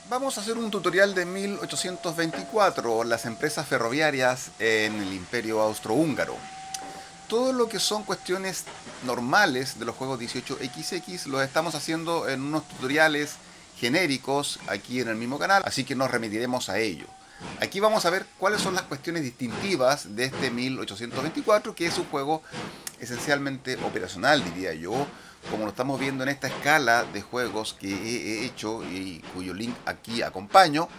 Vamos a hacer un tutorial de 1824, las empresas ferroviarias en el Imperio Austrohúngaro. Todo lo que son cuestiones normales de los juegos 18XX lo estamos haciendo en unos tutoriales genéricos aquí en el mismo canal, así que nos remitiremos a ello. Aquí vamos a ver cuáles son las cuestiones distintivas de este 1824, que es un juego esencialmente operacional, diría yo, como lo estamos viendo en esta escala de juegos que he hecho y cuyo link aquí acompaño,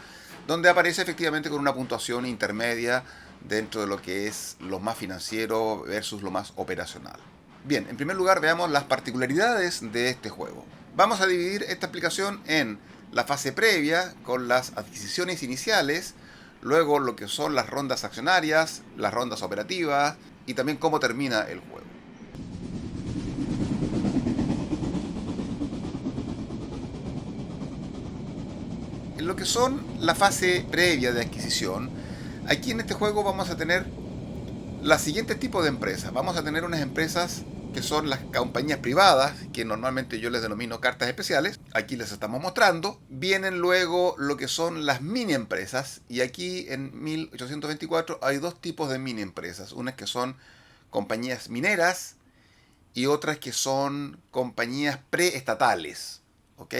donde aparece efectivamente con una puntuación intermedia dentro de lo que es lo más financiero versus lo más operacional. Bien, en primer lugar veamos las particularidades de este juego. Vamos a dividir esta explicación en la fase previa con las adquisiciones iniciales, luego lo que son las rondas accionarias, las rondas operativas y también cómo termina el juego. En lo que son la fase previa de adquisición, aquí en este juego vamos a tener los siguientes tipos de empresas. Vamos a tener unas empresas que son las compañías privadas, que normalmente yo les denomino cartas especiales. Aquí les estamos mostrando. Vienen luego lo que son las mini empresas. Y aquí en 1824 hay dos tipos de mini empresas. Unas que son compañías mineras y otras que son compañías preestatales. ¿Ok?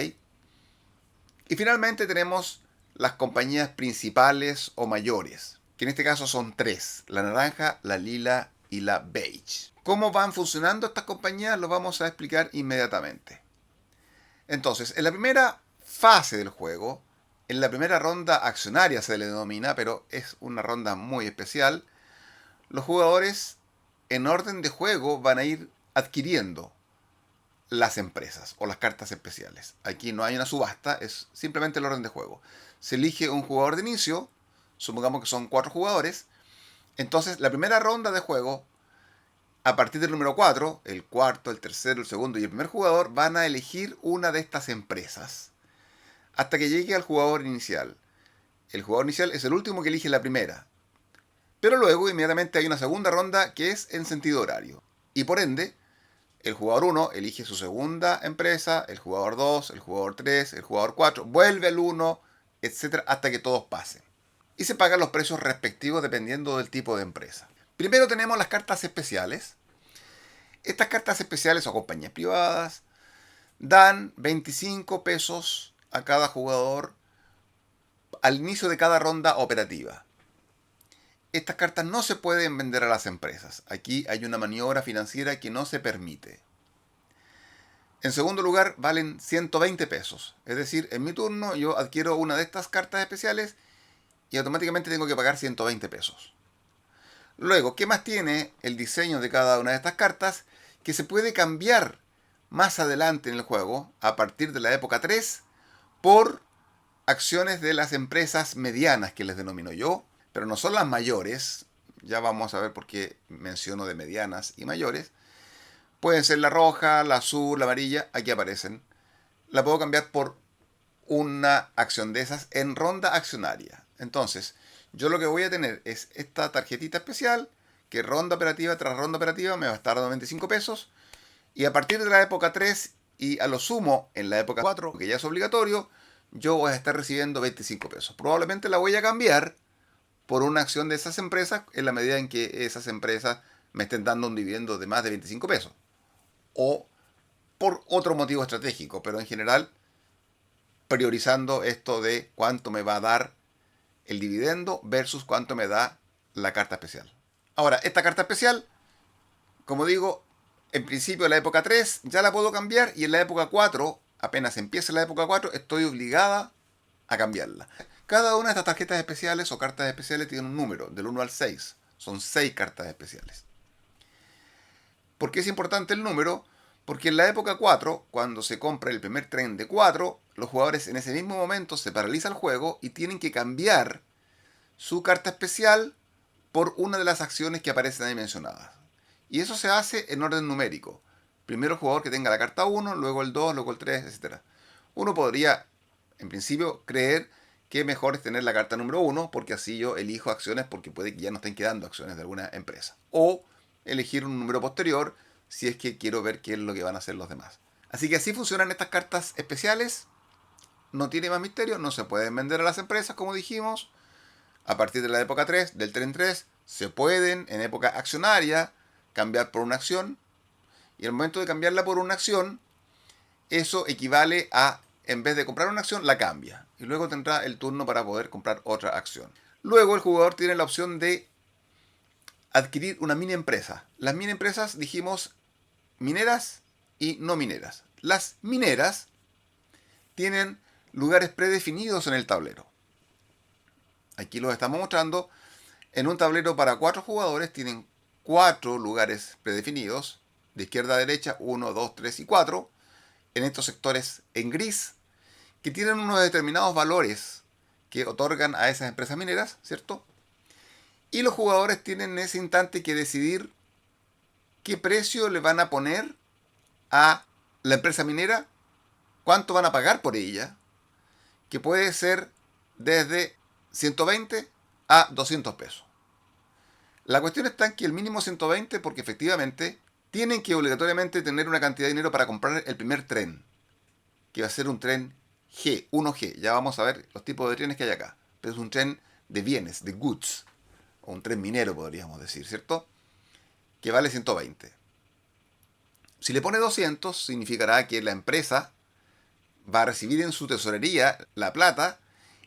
Y finalmente tenemos las compañías principales o mayores, que en este caso son tres: la naranja, la lila y la beige. ¿Cómo van funcionando estas compañías? Lo vamos a explicar inmediatamente. Entonces, en la primera fase del juego, en la primera ronda accionaria se le denomina, pero es una ronda muy especial, los jugadores en orden de juego van a ir adquiriendo las empresas o las cartas especiales. Aquí no hay una subasta, es simplemente el orden de juego. Se elige un jugador de inicio, supongamos que son 4 jugadores. Entonces, la primera ronda de juego, a partir del número 4, el cuarto, el tercero, el segundo y el primer jugador van a elegir una de estas empresas hasta que llegue al jugador inicial. El jugador inicial es el último que elige la primera. Pero luego, inmediatamente, hay una segunda ronda que es en sentido horario. Y por ende, el jugador 1 elige su segunda empresa, el jugador 2, el jugador 3, el jugador 4, vuelve al 1, etcétera, hasta que todos pasen. Y se pagan los precios respectivos dependiendo del tipo de empresa. Primero tenemos las cartas especiales. Estas cartas especiales o compañías privadas dan 25 pesos a cada jugador al inicio de cada ronda operativa. Estas cartas no se pueden vender a las empresas. Aquí hay una maniobra financiera que no se permite. En segundo lugar, valen 120 pesos. Es decir, en mi turno yo adquiero una de estas cartas especiales y automáticamente tengo que pagar 120 pesos. Luego, ¿qué más tiene el diseño de cada una de estas cartas? Que se puede cambiar más adelante en el juego, a partir de la época 3, por acciones de las empresas medianas, que les denomino yo, pero no son las mayores. Ya vamos a ver por qué menciono de medianas y mayores. Pueden ser la roja, la azul, la amarilla, aquí aparecen. La puedo cambiar por una acción de esas en ronda accionaria. Entonces, yo lo que voy a tener es esta tarjetita especial, que ronda operativa tras ronda operativa me va a estar dando 25 pesos. Y a partir de la época 3 y a lo sumo en la época 4, que ya es obligatorio, yo voy a estar recibiendo 25 pesos. Probablemente la voy a cambiar por una acción de esas empresas en la medida en que esas empresas me estén dando un dividendo de más de 25 pesos. O por otro motivo estratégico, pero en general priorizando esto de cuánto me va a dar el dividendo versus cuánto me da la carta especial. Ahora, esta carta especial, como digo, en principio en la época 3 ya la puedo cambiar y en la época 4, apenas empiece la época 4, estoy obligada a cambiarla. Cada una de estas tarjetas especiales o cartas especiales tiene un número, del 1 al 6. Son 6 cartas especiales. ¿Por qué es importante el número? Porque en la época 4, cuando se compra el primer tren de 4, los jugadores en ese mismo momento se paraliza el juego y tienen que cambiar su carta especial por una de las acciones que aparecen ahí mencionadas. Y eso se hace en orden numérico. Primero el jugador que tenga la carta 1, luego el 2, luego el 3, etc. Uno podría, en principio, creer que mejor es tener la carta número 1 porque así yo elijo acciones porque puede que ya no estén quedando acciones de alguna empresa. O elegir un número posterior si es que quiero ver qué es lo que van a hacer los demás. Así que así funcionan estas cartas especiales. no tiene más misterio, no se pueden vender a las empresas, como dijimos. A partir de la época 3, del tren 3, se pueden, en época accionaria, cambiar por una acción. Y al momento de cambiarla por una acción, eso equivale a, en vez de comprar una acción, la cambia. Y luego tendrá el turno para poder comprar otra acción. Luego el jugador tiene la opción de adquirir una mini empresa. Las mini empresas, dijimos, mineras y no mineras. Las mineras tienen lugares predefinidos en el tablero. Aquí los estamos mostrando. En un tablero para 4 jugadores tienen 4 lugares predefinidos. De izquierda a derecha, 1, 2, 3 y 4. En estos sectores en gris, que tienen unos determinados valores que otorgan a esas empresas mineras, ¿cierto? Y los jugadores tienen en ese instante que decidir qué precio le van a poner a la empresa minera, cuánto van a pagar por ella, que puede ser desde 120 a 200 pesos. La cuestión está en que el mínimo 120 porque efectivamente tienen que obligatoriamente tener una cantidad de dinero para comprar el primer tren, que va a ser un tren G, 1G. Ya vamos a ver los tipos de trenes que hay acá. Pero es un tren de bienes, de goods, o un tren minero podríamos decir, ¿cierto? Que vale 120. Si le pone 200, significará que la empresa va a recibir en su tesorería la plata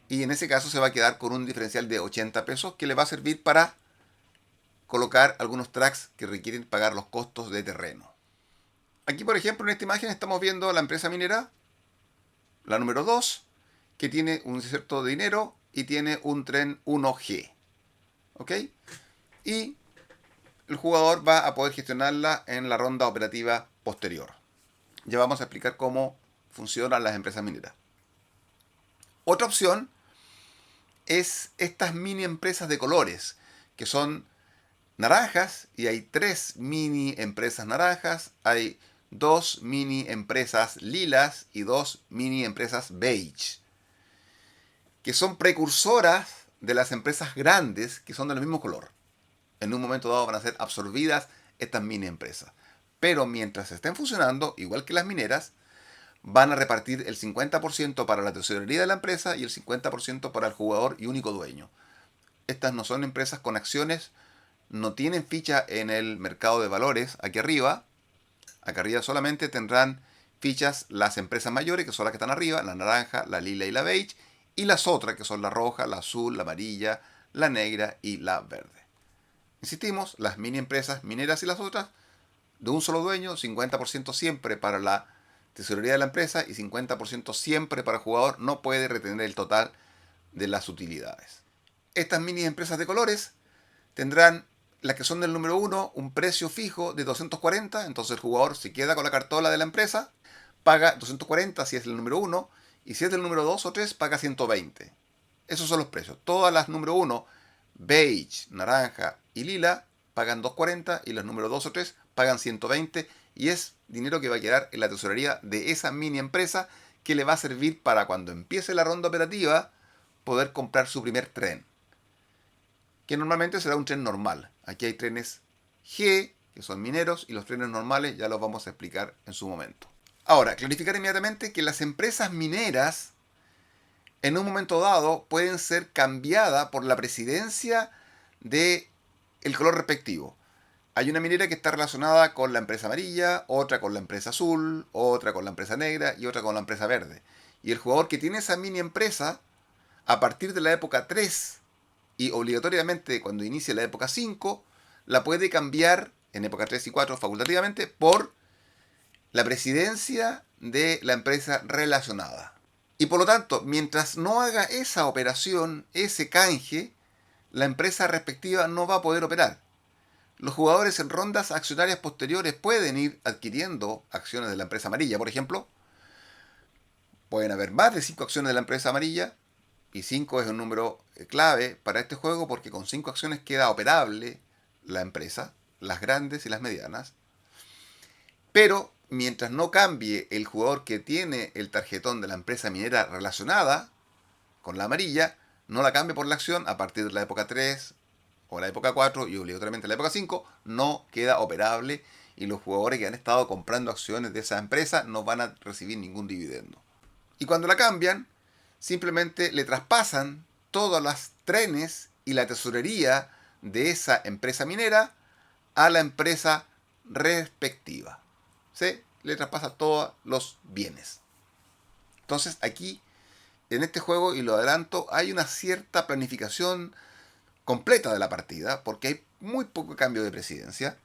y en ese caso se va a quedar con un diferencial de 80 pesos que le va a servir para colocar algunos tracks que requieren pagar los costos de terreno. Aquí, por ejemplo, en esta imagen estamos viendo la empresa minera, la número 2, que tiene un cierto dinero y tiene un tren 1G. ¿Ok? Y el jugador va a poder gestionarla en la ronda operativa posterior. Ya vamos a explicar cómo funcionan las empresas mineras. Otra opción es estas mini empresas de colores, que son naranjas, y hay 3 mini empresas naranjas, hay 2 mini empresas lilas y 2 mini empresas beige, que son precursoras de las empresas grandes que son del mismo color. En un momento dado van a ser absorbidas estas mini empresas. Pero mientras estén funcionando, igual que las mineras, van a repartir el 50% para la tesorería de la empresa y el 50% para el jugador y único dueño. Estas no son empresas con acciones, no tienen ficha en el mercado de valores aquí arriba. Acá arriba solamente tendrán fichas las empresas mayores, que son las que están arriba, la naranja, la lila y la beige, y las otras, que son la roja, la azul, la amarilla, la negra y la verde. Insistimos, las mini empresas mineras y las otras, de un solo dueño, 50% siempre para la tesorería de la empresa y 50% siempre para el jugador, no puede retener el total de las utilidades. Estas mini empresas de colores tendrán, las que son del número 1, un precio fijo de 240, entonces el jugador se queda con la cartola de la empresa, paga 240 si es el número 1, y si es del número 2 o 3, paga 120. Esos son los precios. Todas las número 1, beige, naranja y lila, pagan 240 y las número 2 o 3 pagan 120 y es dinero que va a quedar en la tesorería de esa mini empresa que le va a servir para cuando empiece la ronda operativa poder comprar su primer tren, que normalmente será un tren normal. Aquí hay trenes G, que son mineros, y los trenes normales ya los vamos a explicar en su momento. Ahora, clarificar inmediatamente que las empresas mineras en un momento dado pueden ser cambiadas por la presidencia del color respectivo. Hay una minera que está relacionada con la empresa amarilla, otra con la empresa azul, otra con la empresa negra y otra con la empresa verde. Y el jugador que tiene esa mini empresa, a partir de la época 3 y obligatoriamente cuando inicie la época 5, la puede cambiar en época 3 y 4 facultativamente por la presidencia de la empresa relacionada. Y por lo tanto, mientras no haga esa operación, ese canje, la empresa respectiva no va a poder operar. Los jugadores en rondas accionarias posteriores pueden ir adquiriendo acciones de la empresa amarilla, por ejemplo. Pueden haber más de 5 acciones de la empresa amarilla, y 5 es un número clave para este juego porque con 5 acciones queda operable la empresa, las grandes y las medianas. Pero mientras no cambie el jugador que tiene el tarjetón de la empresa minera relacionada con la amarilla, no la cambie por la acción a partir de la época 3 o la época 4 y obligatoriamente la época 5, no queda operable y los jugadores que han estado comprando acciones de esa empresa no van a recibir ningún dividendo. Y cuando la cambian, simplemente le traspasan todos los trenes y la tesorería de esa empresa minera a la empresa respectiva. Se le traspasa todos los bienes. Entonces aquí, en este juego, y lo adelanto, hay una cierta planificación completa de la partida, porque hay muy poco cambio de presidencia,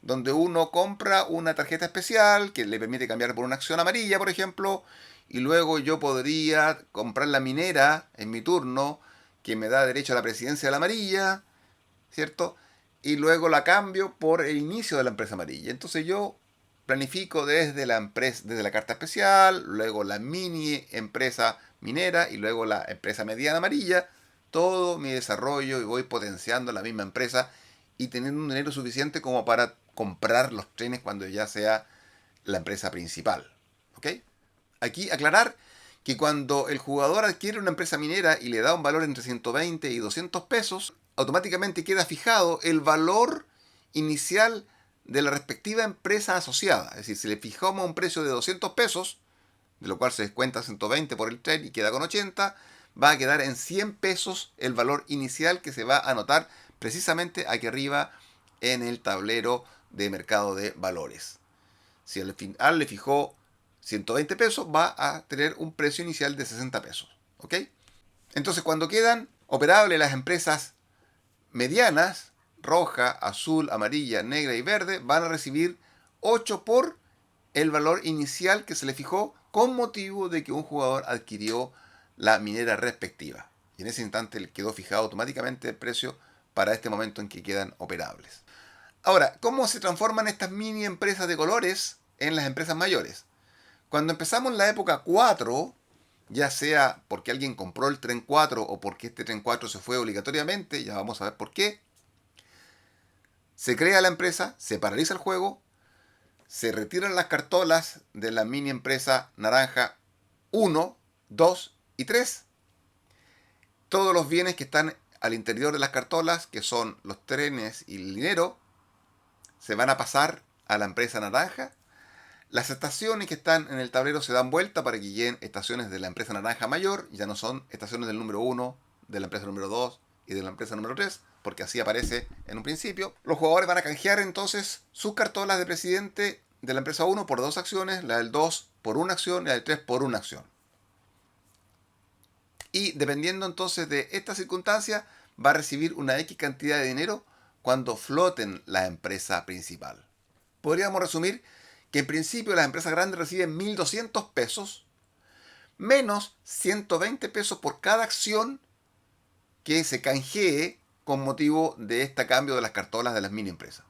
donde uno compra una tarjeta especial que le permite cambiar por una acción amarilla, por ejemplo, y luego yo podría comprar la minera en mi turno, que me da derecho a la presidencia de la amarilla, ¿cierto? Y luego la cambio por el inicio de la empresa amarilla. Entonces yo planifico desde la empresa, desde la carta especial, luego la mini empresa minera y luego la empresa mediana amarilla, todo mi desarrollo y voy potenciando la misma empresa y teniendo un dinero suficiente como para comprar los trenes cuando ya sea la empresa principal. ¿Ok? Aquí aclarar que cuando el jugador adquiere una empresa minera y le da un valor entre 120 y 200 pesos, automáticamente queda fijado el valor inicial de la respectiva empresa asociada. Es decir, si le fijamos un precio de 200 pesos, de lo cual se descuenta 120 por el tren y queda con 80, va a quedar en 100 pesos el valor inicial que se va a anotar precisamente aquí arriba en el tablero de mercado de valores. Si al final le fijó 120 pesos, va a tener un precio inicial de 60 pesos. ¿Ok? Entonces, cuando quedan operables las empresas medianas, roja, azul, amarilla, negra y verde, van a recibir 8 por el valor inicial que se le fijó con motivo de que un jugador adquirió la minera respectiva. Y en ese instante le quedó fijado automáticamente el precio para este momento en que quedan operables. Ahora, ¿cómo se transforman estas mini empresas de colores en las empresas mayores? Cuando empezamos en la época 4, ya sea porque alguien compró el tren 4 o porque este tren 4 se fue obligatoriamente, ya vamos a ver por qué, se crea la empresa, se paraliza el juego, se retiran las cartolas de la mini empresa naranja 1, 2 y 3. Todos los bienes que están al interior de las cartolas, que son los trenes y el dinero, se van a pasar a la empresa naranja. Las estaciones que están en el tablero se dan vuelta para que lleguen estaciones de la empresa naranja mayor, ya no son estaciones del número 1, de la empresa número 2 y de la empresa número 3, porque así aparece en un principio. Los jugadores van a canjear entonces sus cartolas de presidente de la empresa 1 por 2 acciones, la del 2 por 1 acción y la del 3 por 1 acción. Y dependiendo entonces de esta circunstancia, va a recibir una X cantidad de dinero cuando floten la empresa principal. Podríamos resumir que en principio las empresas grandes reciben 1.200 pesos menos 120 pesos por cada acción que se canjee con motivo de este cambio de las cartolas de las mini empresas.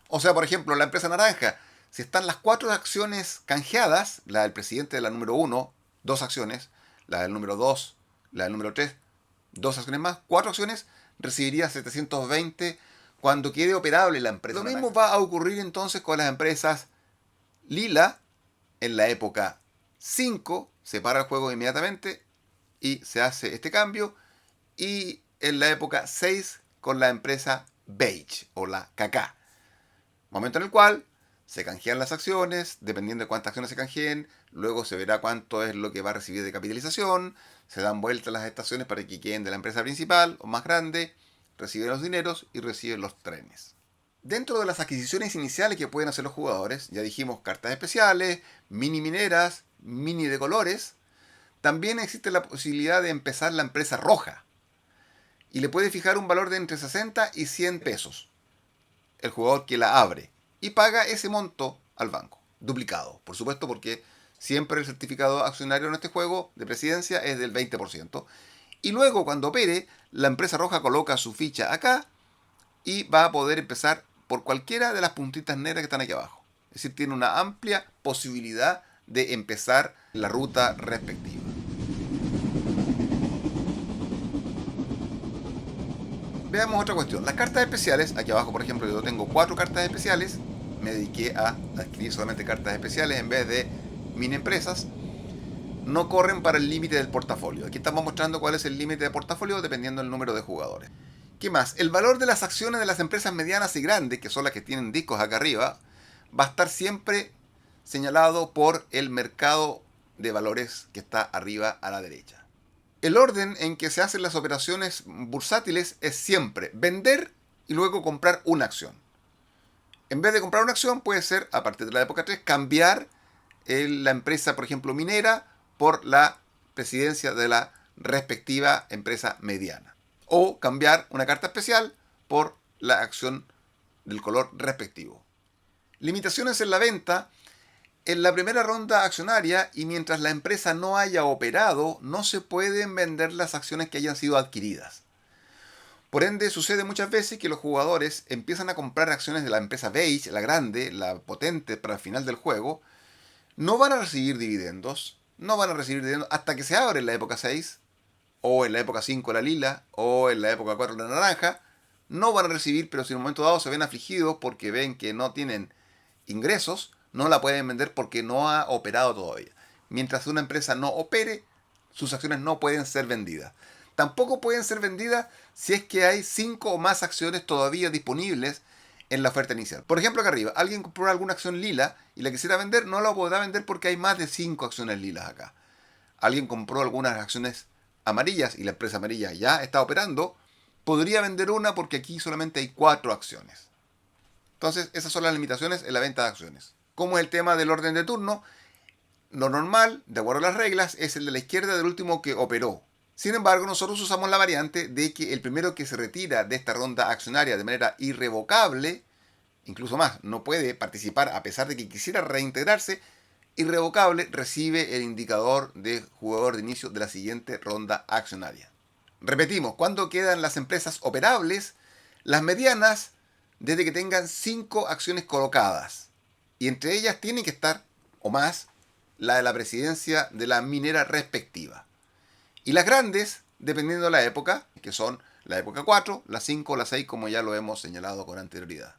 O sea, por ejemplo, la empresa naranja, si están las 4 acciones canjeadas, la del presidente de la número 1, 2 acciones, la del número 2, la del número 3, 2 acciones más, 4 acciones, recibiría 720 cuando quede operable la empresa. Lo mismo va a ocurrir entonces con las empresas lila. En la época 5 se para el juego inmediatamente y se hace este cambio. Y en la época 6 con la empresa beige o la KK. Momento en el cual se canjean las acciones, dependiendo de cuántas acciones se canjeen, luego se verá cuánto es lo que va a recibir de capitalización, se dan vueltas las estaciones para que queden de la empresa principal o más grande, reciben los dineros y reciben los trenes. Dentro de las adquisiciones iniciales que pueden hacer los jugadores, ya dijimos cartas especiales, mini mineras, mini de colores, también existe la posibilidad de empezar la empresa roja y le puede fijar un valor de entre 60 y 100 pesos el jugador que la abre y paga ese monto al banco, duplicado, por supuesto, porque siempre el certificado accionario en este juego de presidencia es del 20%. Y luego cuando opere, la empresa roja coloca su ficha acá y va a poder empezar por cualquiera de las puntitas negras que están aquí abajo. Es decir, tiene una amplia posibilidad de empezar la ruta respectiva. Veamos otra cuestión. Las cartas especiales, aquí abajo por ejemplo yo tengo 4 cartas especiales, me dediqué a adquirir solamente cartas especiales en vez de mini empresas, no corren para el límite del portafolio. Aquí estamos mostrando cuál es el límite de portafolio dependiendo del número de jugadores. ¿Qué más? El valor de las acciones de las empresas medianas y grandes, que son las que tienen discos acá arriba, va a estar siempre señalado por el mercado de valores que está arriba a la derecha. El orden en que se hacen las operaciones bursátiles es siempre vender y luego comprar una acción. En vez de comprar una acción, puede ser, a partir de la época 3, cambiar la empresa, por ejemplo, minera, por la presidencia de la respectiva empresa mediana. O cambiar una carta especial por la acción del color respectivo. Limitaciones en la venta. En la primera ronda accionaria y mientras la empresa no haya operado, no se pueden vender las acciones que hayan sido adquiridas. Por ende, sucede muchas veces que los jugadores empiezan a comprar acciones de la empresa beige, la grande, la potente para el final del juego. No van a recibir dividendos, hasta que se abre en la época 6, o en la época 5 la lila, o en la época 4 la naranja. No van a recibir, pero si en un momento dado se ven afligidos porque ven que no tienen ingresos, no la pueden vender porque no ha operado todavía. Mientras una empresa no opere, sus acciones no pueden ser vendidas. Tampoco pueden ser vendidas si es que hay 5 o más acciones todavía disponibles en la oferta inicial. Por ejemplo, acá arriba, alguien compró alguna acción lila y la quisiera vender, no la podrá vender porque hay más de 5 acciones lilas acá. Alguien compró algunas acciones amarillas y la empresa amarilla ya está operando, podría vender una porque aquí solamente hay 4 acciones. Entonces, esas son las limitaciones en la venta de acciones. Como es el tema del orden de turno, lo normal, de acuerdo a las reglas, es el de la izquierda del último que operó. Sin embargo, nosotros usamos la variante de que el primero que se retira de esta ronda accionaria de manera irrevocable, incluso más, no puede participar a pesar de que quisiera reintegrarse, irrevocable recibe el indicador de jugador de inicio de la siguiente ronda accionaria. Repetimos, cuando quedan las empresas operables, las medianas, desde que tengan 5 acciones colocadas. Y entre ellas tiene que estar, o más, la de la presidencia de la minera respectiva. Y las grandes, dependiendo de la época, que son la época 4, la 5 la 6, como ya lo hemos señalado con anterioridad.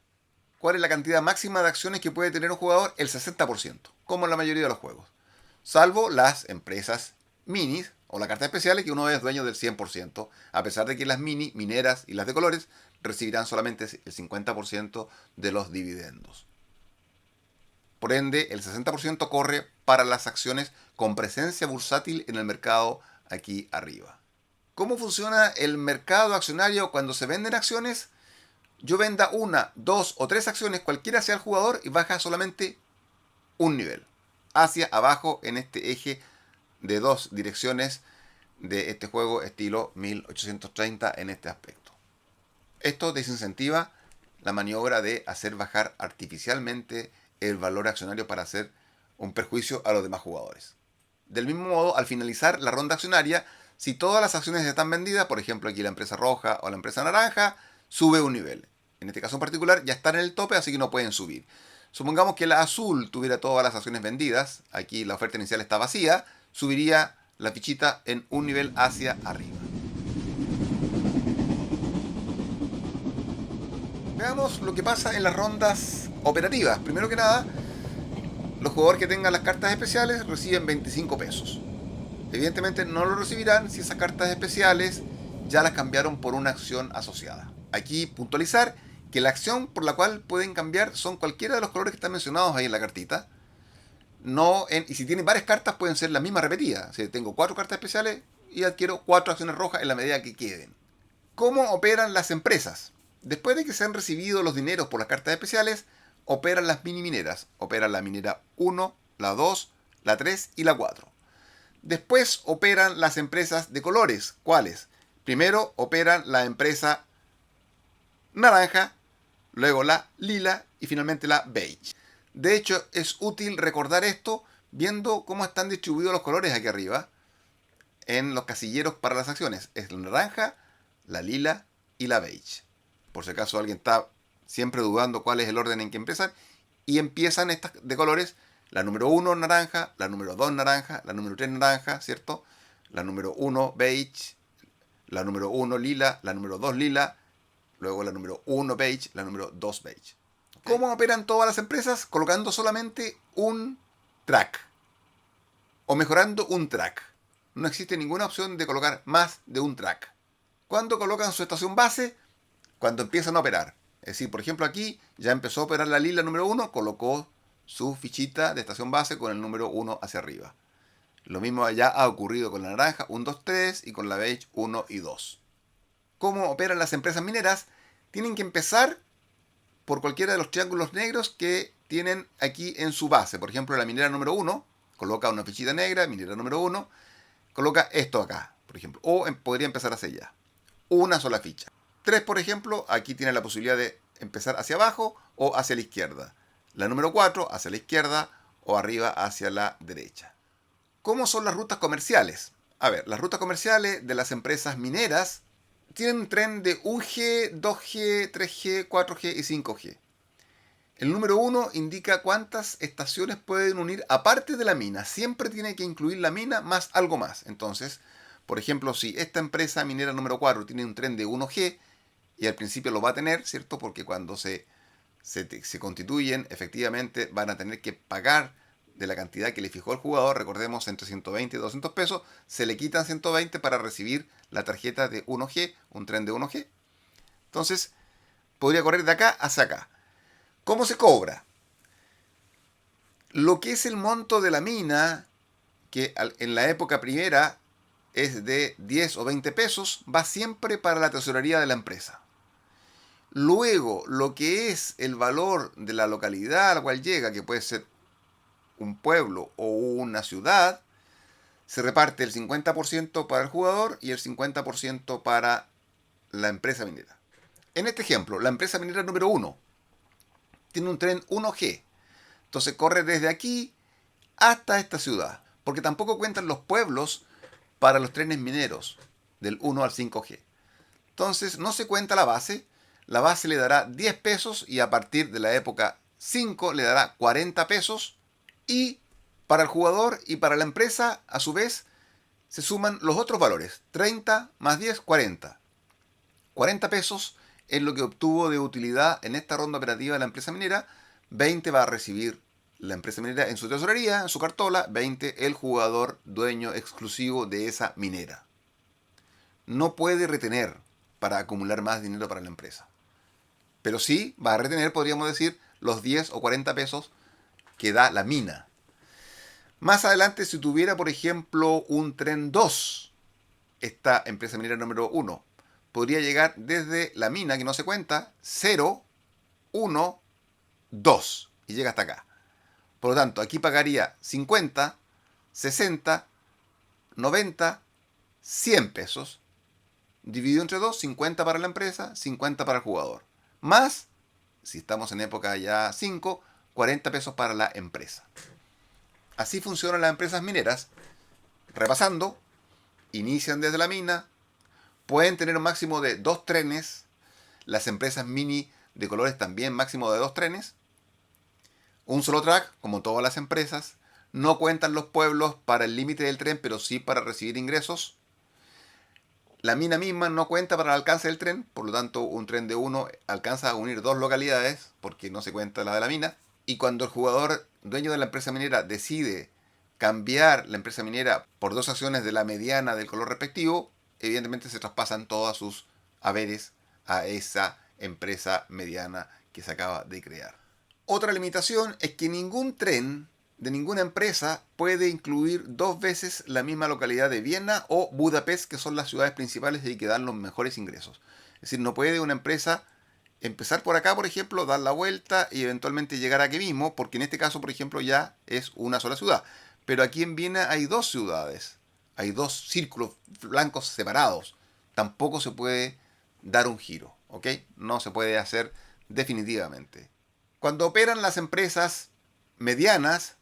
¿Cuál es la cantidad máxima de acciones que puede tener un jugador? El 60%, como en la mayoría de los juegos. Salvo las empresas minis o las cartas especiales, que uno es dueño del 100%, a pesar de que las mini, mineras y las de colores recibirán solamente el 50% de los dividendos. Por ende, el 60% corre para las acciones con presencia bursátil en el mercado aquí arriba. ¿Cómo funciona el mercado accionario cuando se venden acciones? Yo venda una, dos o tres acciones, cualquiera sea el jugador, y baja solamente un nivel. Hacia abajo en este eje de 2 direcciones de este juego estilo 1830 en este aspecto. Esto desincentiva la maniobra de hacer bajar artificialmente el valor accionario para hacer un perjuicio a los demás jugadores. Del mismo modo, al finalizar la ronda accionaria, si todas las acciones están vendidas, por ejemplo aquí la empresa roja o la empresa naranja, sube un nivel. En este caso en particular ya están en el tope, así que no pueden subir. Supongamos que la azul tuviera todas las acciones vendidas, aquí la oferta inicial está vacía, subiría la fichita en un nivel hacia arriba. Veamos lo que pasa en las rondas operativas. Primero que nada, los jugadores que tengan las cartas especiales reciben 25 pesos. Evidentemente no lo recibirán si esas cartas especiales ya las cambiaron por una acción asociada. Aquí puntualizar que la acción por la cual pueden cambiar son cualquiera de los colores que están mencionados ahí en la cartita. Y si tienen varias cartas pueden ser las mismas repetidas. Si tengo 4 cartas especiales y adquiero 4 acciones rojas en la medida que queden. ¿Cómo operan las empresas? Después de que se han recibido los dineros por las cartas especiales, operan las mini mineras. Operan la minera 1, la 2, la 3 y la 4. Después operan las empresas de colores. ¿Cuáles? Primero operan la empresa naranja, luego la lila y finalmente la beige. De hecho, es útil recordar esto viendo cómo están distribuidos los colores aquí arriba en los casilleros para las acciones. Es la naranja, la lila y la beige. Por si acaso alguien está siempre dudando cuál es el orden en que empiezan. Y empiezan estas de colores. La número 1 naranja, la número 2 naranja, la número 3 naranja, ¿cierto? La número 1 beige, la número 1 lila, la número 2 lila, luego la número 1 beige, la número 2 beige. ¿Okay? ¿Cómo operan todas las empresas? Colocando solamente un track. O mejorando un track. No existe ninguna opción de colocar más de un track. ¿Cuándo colocan su estación base? Cuando empiezan a operar. Es decir, por ejemplo aquí ya empezó a operar la lila número 1, colocó su fichita de estación base con el número 1 hacia arriba. Lo mismo ya ha ocurrido con la naranja 1, 2, 3 y con la beige 1 y 2. ¿Cómo operan las empresas mineras? Tienen que empezar por cualquiera de los triángulos negros que tienen aquí en su base. Por ejemplo, la minera número 1 coloca una fichita negra, minera número 1 coloca esto acá, por ejemplo. O podría empezar hacia allá. Una sola ficha. 3, por ejemplo, aquí tiene la posibilidad de empezar hacia abajo o hacia la izquierda. La número 4 hacia la izquierda o arriba hacia la derecha. ¿Cómo son las rutas comerciales? A ver, las rutas comerciales de las empresas mineras tienen un tren de 1G, 2G, 3G, 4G y 5G. El número 1 indica cuántas estaciones pueden unir aparte de la mina. Siempre tiene que incluir la mina más algo más. Entonces, por ejemplo, si esta empresa minera número 4 tiene un tren de 1G, y al principio lo va a tener, ¿cierto? Porque cuando se constituyen, efectivamente van a tener que pagar de la cantidad que le fijó el jugador, recordemos, entre 120 y 200 pesos, se le quitan 120 para recibir la tarjeta de 1G, un tren de 1G. Entonces, podría correr de acá hacia acá. ¿Cómo se cobra? Lo que es el monto de la mina, que en la época primera es de 10 o 20 pesos, va siempre para la tesorería de la empresa. Luego, lo que es el valor de la localidad a la cual llega, que puede ser un pueblo o una ciudad, se reparte el 50% para el jugador y el 50% para la empresa minera. En este ejemplo, la empresa minera número 1 tiene un tren 1G. Entonces corre desde aquí hasta esta ciudad, porque tampoco cuentan los pueblos para los trenes mineros del 1 al 5G. Entonces no se cuenta la base le dará 10 pesos y a partir de la época 5 le dará 40 pesos y para el jugador y para la empresa a su vez se suman los otros valores, 30 más 10, 40. 40 pesos es lo que obtuvo de utilidad en esta ronda operativa de la empresa minera, 20 va a recibir la empresa minera en su tesorería, en su cartola, 20 el jugador dueño exclusivo de esa minera. No puede retener para acumular más dinero para la empresa. Pero sí va a retener, podríamos decir, los 10 o 40 pesos que da la mina. Más adelante, si tuviera, por ejemplo, un tren 2, esta empresa minera número 1, podría llegar desde la mina, que no se cuenta, 0, 1, 2, y llega hasta acá. Por lo tanto, aquí pagaría 50, 60, 90, 100 pesos. Dividido entre 2, 50 para la empresa, 50 para el jugador. Más, si estamos en época ya 5, 40 pesos para la empresa. Así funcionan las empresas mineras. Repasando, inician desde la mina, pueden tener un máximo de 2 trenes, las empresas mini de colores también máximo de 2 trenes, un solo track, como todas las empresas, no cuentan los pueblos para el límite del tren, pero sí para recibir ingresos. La mina misma no cuenta para el alcance del tren, por lo tanto un tren de 1 alcanza a unir 2 localidades, porque no se cuenta la de la mina. Y cuando el jugador dueño de la empresa minera decide cambiar la empresa minera por 2 acciones de la mediana del color respectivo, evidentemente se traspasan todos sus haberes a esa empresa mediana que se acaba de crear. Otra limitación es que ningún tren de ninguna empresa puede incluir 2 veces la misma localidad de Viena o Budapest, que son las ciudades principales y que dan los mejores ingresos. Es decir, no puede una empresa empezar por acá, por ejemplo, dar la vuelta y eventualmente llegar aquí mismo, porque en este caso, por ejemplo, ya es una sola ciudad. Pero aquí en Viena hay 2 ciudades, hay 2 círculos blancos separados. Tampoco se puede dar un giro, ¿ok? No se puede hacer definitivamente. Cuando operan las empresas medianas,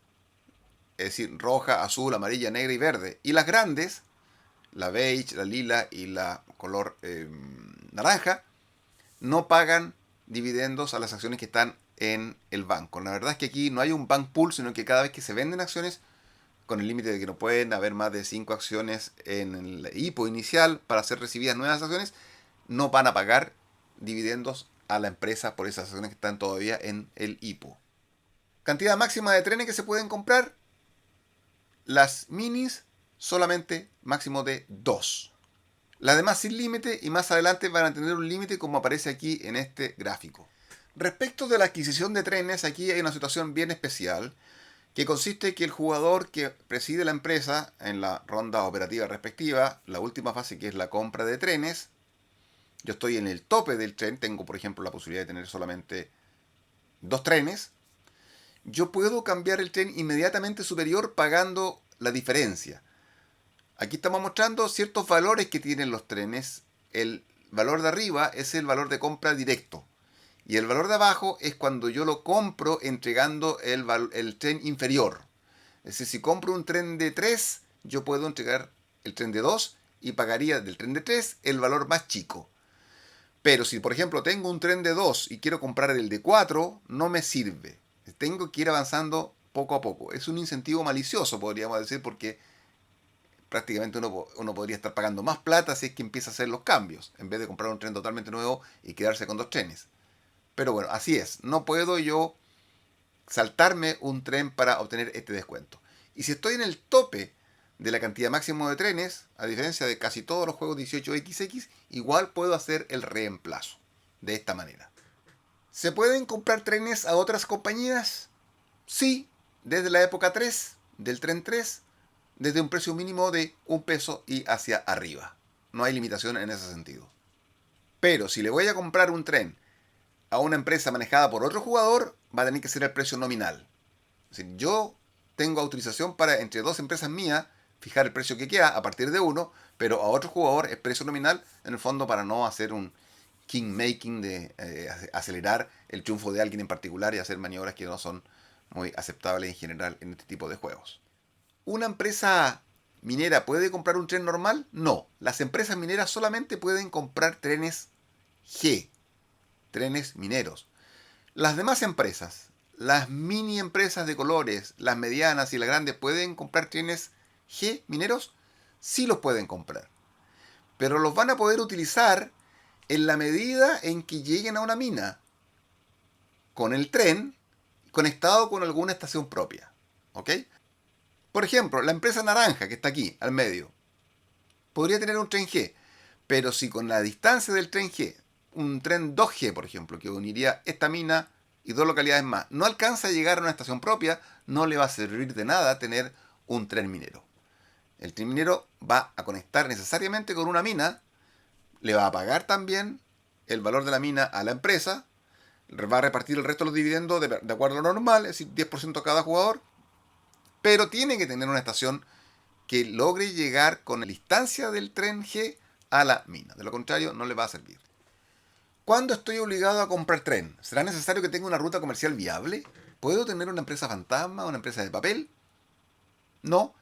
es decir, roja, azul, amarilla, negra y verde, y las grandes, la beige, la lila y la color naranja, no pagan dividendos a las acciones que están en el banco. La verdad es que aquí no hay un bank pool, sino que cada vez que se venden acciones, con el límite de que no pueden haber más de 5 acciones en el IPO inicial para ser recibidas nuevas acciones, no van a pagar dividendos a la empresa por esas acciones que están todavía en el IPO. Cantidad máxima de trenes que se pueden comprar. Las minis solamente máximo de 2. Las demás sin límite y más adelante van a tener un límite como aparece aquí en este gráfico. Respecto de la adquisición de trenes, aquí hay una situación bien especial, que consiste en que el jugador que preside la empresa en la ronda operativa respectiva, la última fase que es la compra de trenes, yo estoy en el tope del tren, tengo por ejemplo la posibilidad de tener solamente 2 trenes, yo puedo cambiar el tren inmediatamente superior pagando la diferencia. Aquí estamos mostrando ciertos valores que tienen los trenes. El valor de arriba es el valor de compra directo. Y el valor de abajo es cuando yo lo compro entregando el tren inferior. Es decir, si compro un tren de 3, yo puedo entregar el tren de 2 y pagaría del tren de 3 el valor más chico. Pero si, por ejemplo, tengo un tren de 2 y quiero comprar el de 4, no me sirve. Tengo que ir avanzando poco a poco. Es un incentivo malicioso, podríamos decir, porque prácticamente uno podría estar pagando más plata si es que empieza a hacer los cambios, en vez de comprar un tren totalmente nuevo y quedarse con 2 trenes. Pero bueno, así es. No puedo yo saltarme un tren para obtener este descuento. Y si estoy en el tope de la cantidad máxima de trenes, a diferencia de casi todos los juegos 18XX, igual puedo hacer el reemplazo. De esta manera. ¿Se pueden comprar trenes a otras compañías? Sí, desde la época 3, del tren 3, desde un precio mínimo de $1 y hacia arriba. No hay limitación en ese sentido. Pero si le voy a comprar un tren a una empresa manejada por otro jugador, va a tener que ser el precio nominal. Es decir, yo tengo autorización para entre 2 empresas mías fijar el precio que quiera a partir de uno, pero a otro jugador es precio nominal, en el fondo para no hacer un king making de acelerar el triunfo de alguien en particular y hacer maniobras que no son muy aceptables en general en este tipo de juegos. ¿Una empresa minera puede comprar un tren normal? No, las empresas mineras solamente pueden comprar trenes G, trenes mineros. Las demás empresas, las mini empresas de colores, las medianas y las grandes, ¿pueden comprar trenes G mineros? Sí los pueden comprar. Pero los van a poder utilizar en la medida en que lleguen a una mina con el tren conectado con alguna estación propia. ¿Ok? Por ejemplo, la empresa naranja que está aquí, al medio, podría tener un tren G, pero si con la distancia del tren G, un tren 2G, por ejemplo, que uniría esta mina y 2 localidades más, no alcanza a llegar a una estación propia, no le va a servir de nada tener un tren minero. El tren minero va a conectar necesariamente con una mina, le va a pagar también el valor de la mina a la empresa, va a repartir el resto de los dividendos de acuerdo a lo normal, es decir, 10% a cada jugador, pero tiene que tener una estación que logre llegar con la distancia del tren G a la mina. De lo contrario, no le va a servir. ¿Cuándo estoy obligado a comprar tren? ¿Será necesario que tenga una ruta comercial viable? ¿Puedo tener una empresa fantasma, una empresa de papel? No.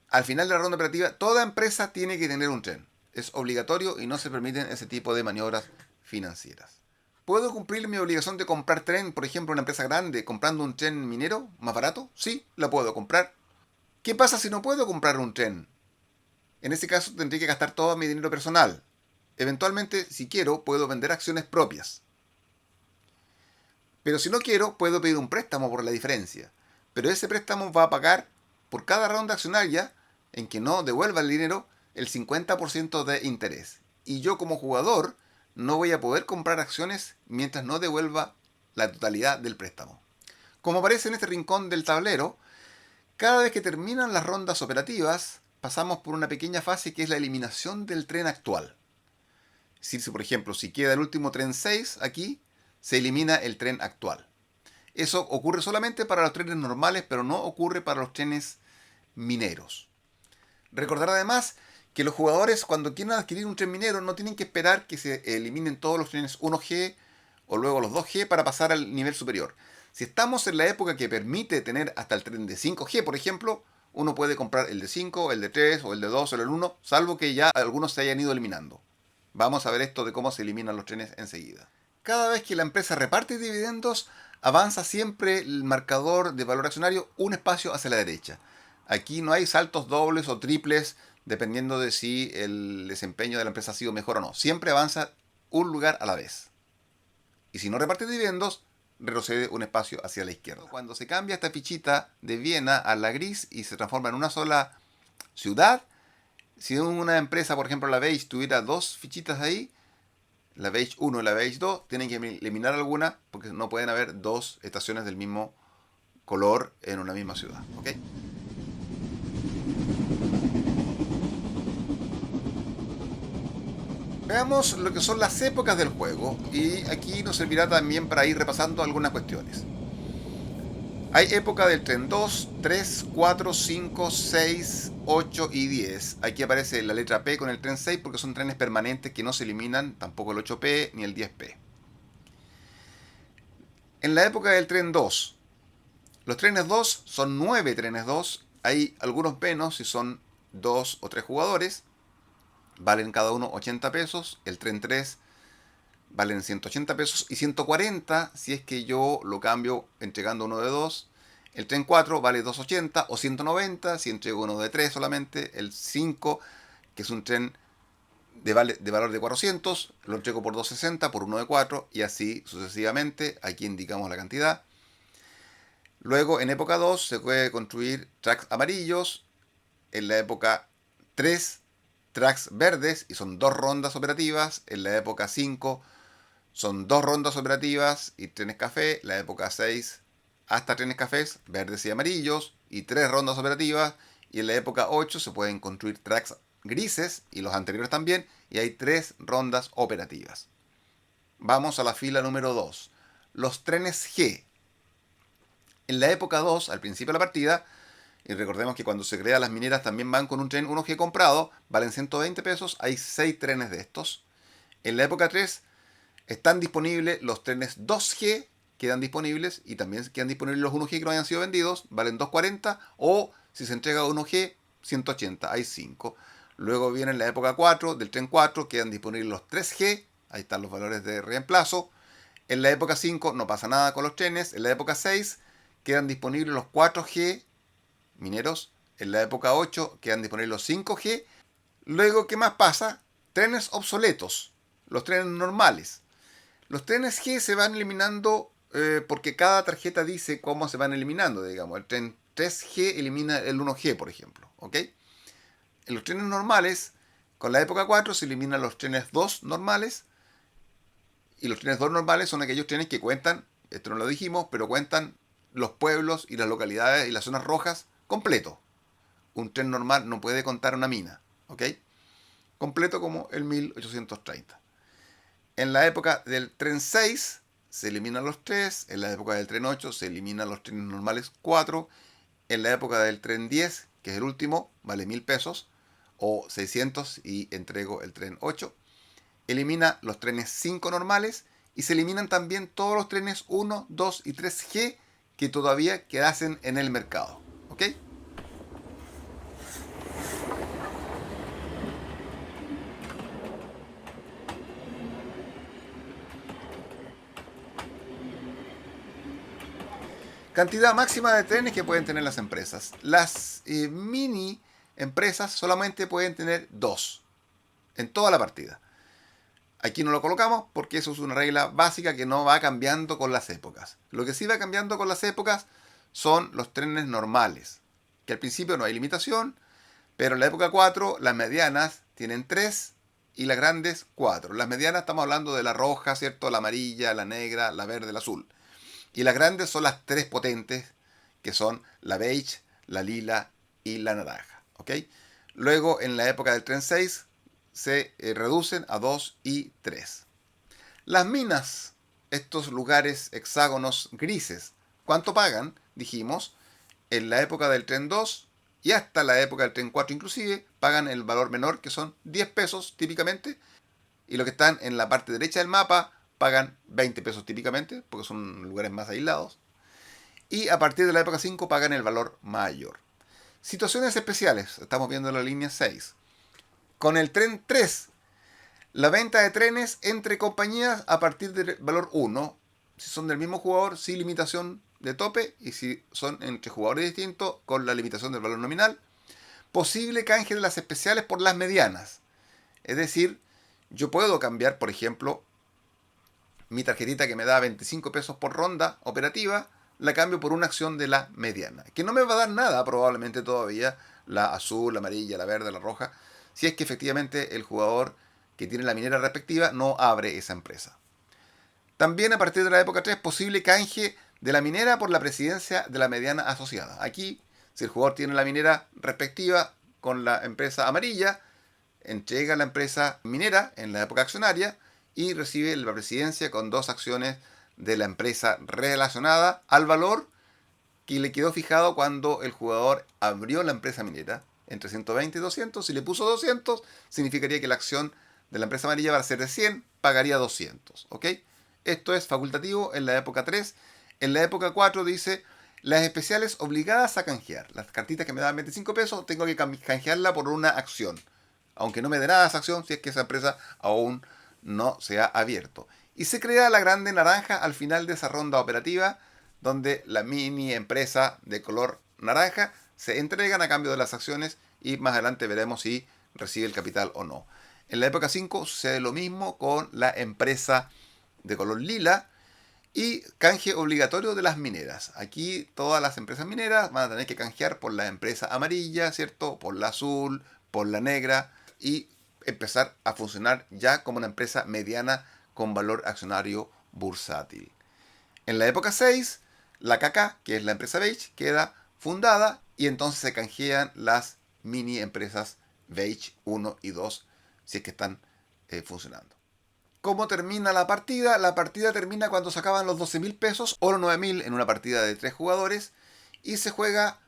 Al final de la ronda operativa, toda empresa tiene que tener un tren. Es obligatorio y no se permiten ese tipo de maniobras financieras. ¿Puedo cumplir mi obligación de comprar tren, por ejemplo, una empresa grande, comprando un tren minero más barato? Sí, la puedo comprar. ¿Qué pasa si no puedo comprar un tren? En ese caso tendré que gastar todo mi dinero personal. Eventualmente, si quiero, puedo vender acciones propias. Pero si no quiero, puedo pedir un préstamo por la diferencia. Pero ese préstamo va a pagar por cada ronda accionaria en que no devuelva el dinero el 50% de interés. Y yo como jugador no voy a poder comprar acciones mientras no devuelva la totalidad del préstamo. Como aparece en este rincón del tablero, cada vez que terminan las rondas operativas, pasamos por una pequeña fase que es la eliminación del tren actual. Es decir, por ejemplo, si queda el último tren 6 aquí, se elimina el tren actual. Eso ocurre solamente para los trenes normales, pero no ocurre para los trenes mineros. Recordar además que los jugadores cuando quieran adquirir un tren minero no tienen que esperar que se eliminen todos los trenes 1G o luego los 2G para pasar al nivel superior. Si estamos en la época que permite tener hasta el tren de 5G, por ejemplo, uno puede comprar el de 5, el de 3 o el de 2 o el de 1, salvo que ya algunos se hayan ido eliminando. Vamos a ver esto de cómo se eliminan los trenes enseguida. Cada vez que la empresa reparte dividendos, avanza siempre el marcador de valor accionario un espacio hacia la derecha. Aquí no hay saltos dobles o triples dependiendo de si el desempeño de la empresa ha sido mejor o no. Siempre avanza un lugar a la vez. Y si no reparte dividendos, retrocede un espacio hacia la izquierda. Cuando se cambia esta fichita de Viena a la gris y se transforma en una sola ciudad, si una empresa, por ejemplo la Beige, tuviera 2 fichitas ahí, la Beige 1 y la Beige 2, tienen que eliminar alguna porque no pueden haber 2 estaciones del mismo color en una misma ciudad. ¿Ok? Veamos lo que son las épocas del juego, y aquí nos servirá también para ir repasando algunas cuestiones. Hay época del tren 2, 3, 4, 5, 6, 8 y 10. Aquí aparece la letra P con el tren 6 porque son trenes permanentes que no se eliminan, tampoco el 8P ni el 10P. En la época del tren 2, los trenes 2 son 9 trenes 2. Hay algunos menos si son 2 o 3 jugadores. Valen cada uno 80 pesos. El tren 3 valen 180 pesos y 140 si es que yo lo cambio entregando uno de 2. El tren 4 vale 280 o 190 si entrego uno de 3 solamente. El 5, que es un tren de valor de 400, lo entrego por 260 por uno de 4 y así sucesivamente. Aquí indicamos la cantidad. Luego, en época 2 se puede construir tracks amarillos. En la época 3, tracks verdes y son 2 rondas operativas. En la época 5 son 2 rondas operativas y trenes café. La época 6 hasta trenes cafés verdes y amarillos y 3 rondas operativas. Y en la época 8 se pueden construir tracks grises y los anteriores también. Y hay 3 rondas operativas. Vamos a la fila número 2. Los trenes G. En la época 2, al principio de la partida, y recordemos que cuando se crean las mineras también van con un tren 1G comprado, valen 120 pesos, hay 6 trenes de estos. En la época 3 están disponibles los trenes 2G, quedan disponibles, y también quedan disponibles los 1G que no hayan sido vendidos, valen 240, o si se entrega 1G, 180, hay 5. Luego viene la época 4, del tren 4, quedan disponibles los 3G, ahí están los valores de reemplazo. En la época 5 no pasa nada con los trenes. En la época 6 quedan disponibles los 4G mineros. En la época 8 quedan disponibles los 5G. Luego, ¿qué más pasa? Trenes obsoletos, los trenes normales. Los trenes G se van eliminando porque cada tarjeta dice cómo se van eliminando, digamos. El tren 3G elimina el 1G, por ejemplo. ¿Ok? En los trenes normales, con la época 4 se eliminan los trenes 2 normales. Y los trenes 2 normales son aquellos trenes que cuentan, esto no lo dijimos, pero cuentan los pueblos y las localidades y las zonas rojas completo. Un tren normal no puede contar una mina. ¿Ok? Completo como el 1830. En la época del tren 6 se eliminan los 3. En la época del tren 8 se eliminan los trenes normales 4. En la época del tren 10, que es el último, vale 1000 pesos o 600 y entrego el tren 8. Elimina los trenes 5 normales y se eliminan también todos los trenes 1, 2 y 3G que todavía quedasen en el mercado. ¿Ok? Cantidad máxima de trenes que pueden tener las empresas. Las mini empresas solamente pueden tener 2 en toda la partida. Aquí no lo colocamos porque eso es una regla básica que no va cambiando con las épocas. Lo que sí va cambiando con las épocas son los trenes normales, que al principio no hay limitación, pero en la época 4 las medianas tienen 3 y las grandes 4. Las medianas estamos hablando de la roja, ¿cierto? La amarilla, la negra, la verde, la azul. Y las grandes son las 3 potentes, que son la beige, la lila y la naranja. ¿Ok? Luego, en la época del tren 6, se reducen a 2 y 3. Las minas, estos lugares hexágonos grises, ¿cuánto pagan? Dijimos, en la época del tren 2 y hasta la época del tren 4 inclusive, pagan el valor menor, que son 10 pesos típicamente, y los que están en la parte derecha del mapa pagan 20 pesos típicamente, porque son lugares más aislados, y a partir de la época 5 pagan el valor mayor. Situaciones especiales, estamos viendo la línea 6. Con el tren 3, la venta de trenes entre compañías a partir del valor 1, si son del mismo jugador, sin limitación de tope, y si son entre jugadores distintos, con la limitación del valor nominal. Posible canje de las especiales por las medianas. Es decir, yo puedo cambiar, por ejemplo, mi tarjetita que me da 25 pesos por ronda operativa, la cambio por una acción de la mediana, que no me va a dar nada probablemente todavía, la azul, la amarilla, la verde, la roja, si es que efectivamente el jugador que tiene la minera respectiva no abre esa empresa. También a partir de la época 3 posible canje de la minera por la presidencia de la mediana asociada. Aquí, si el jugador tiene la minera respectiva con la empresa amarilla, entrega la empresa minera en la época accionaria y recibe la presidencia con 2 acciones de la empresa relacionada al valor que le quedó fijado cuando el jugador abrió la empresa minera entre 120 y 200. Si le puso 200, significaría que la acción de la empresa amarilla va a ser de 100, pagaría 200. ¿Ok? Esto es facultativo en la época 3. En la época 4 dice las especiales obligadas a canjear. Las cartitas que me daban 25 pesos, tengo que canjearla por una acción. Aunque no me dé nada esa acción si es que esa empresa aún no se ha abierto. Y se crea la grande naranja al final de esa ronda operativa, donde la mini empresa de color naranja se entregan a cambio de las acciones y más adelante veremos si recibe el capital o no. En la época 5 sucede lo mismo con la empresa de color lila y canje obligatorio de las mineras. Aquí todas las empresas mineras van a tener que canjear por la empresa amarilla, ¿cierto? Por la azul, por la negra y empezar a funcionar ya como una empresa mediana con valor accionario bursátil. En la época 6, la KK, que es la empresa beige, queda fundada y entonces se canjean las mini empresas beige 1 y 2 si es que están funcionando. ¿Cómo termina la partida? La partida termina cuando se acaban los 12.000 pesos o los 9.000 en una partida de 3 jugadores y se juega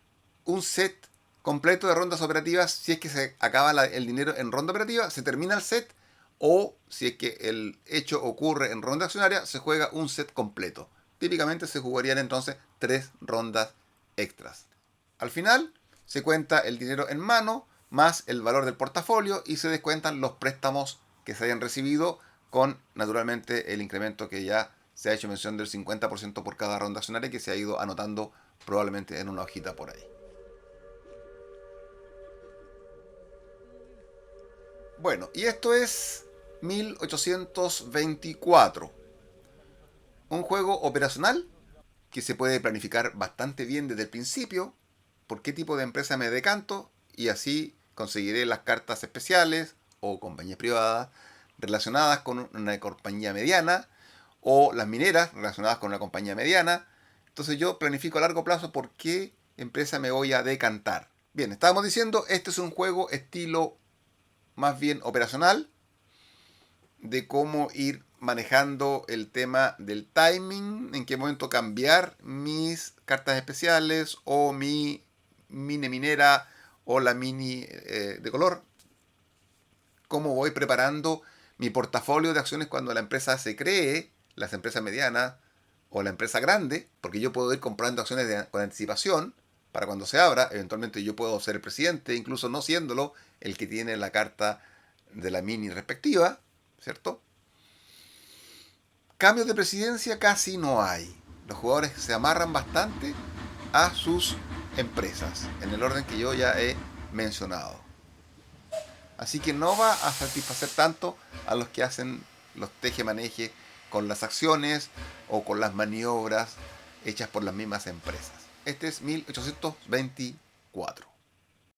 un set completo de rondas operativas. Si es que se acaba el dinero en ronda operativa, se termina el set, o si es que el hecho ocurre en ronda accionaria, se juega un set completo. Típicamente se jugarían entonces 3 rondas extras. Al final se cuenta el dinero en mano más el valor del portafolio y se descuentan los préstamos que se hayan recibido con, naturalmente, el incremento que ya se ha hecho mención del 50% por cada ronda accionaria que se ha ido anotando probablemente en una hojita por ahí. Bueno, y esto es 1824. Un juego operacional que se puede planificar bastante bien desde el principio, por qué tipo de empresa me decanto, y así conseguiré las cartas especiales o compañías privadas relacionadas con una compañía mediana, o las mineras relacionadas con una compañía mediana. Entonces yo planifico a largo plazo por qué empresa me voy a decantar. Bien, estábamos diciendo, este es un juego estilo más bien operacional, de cómo ir manejando el tema del timing, en qué momento cambiar mis cartas especiales o mi mini minera o la mini de color, cómo voy preparando mi portafolio de acciones cuando la empresa se cree, las empresas medianas o la empresa grande, porque yo puedo ir comprando acciones con anticipación para cuando se abra. Eventualmente yo puedo ser el presidente, incluso no siéndolo el que tiene la carta de la mini respectiva, ¿cierto? Cambios de presidencia casi no hay. Los jugadores se amarran bastante a sus empresas, en el orden que yo ya he mencionado. Así que no va a satisfacer tanto a los que hacen los teje-maneje con las acciones o con las maniobras hechas por las mismas empresas. Este es 1824.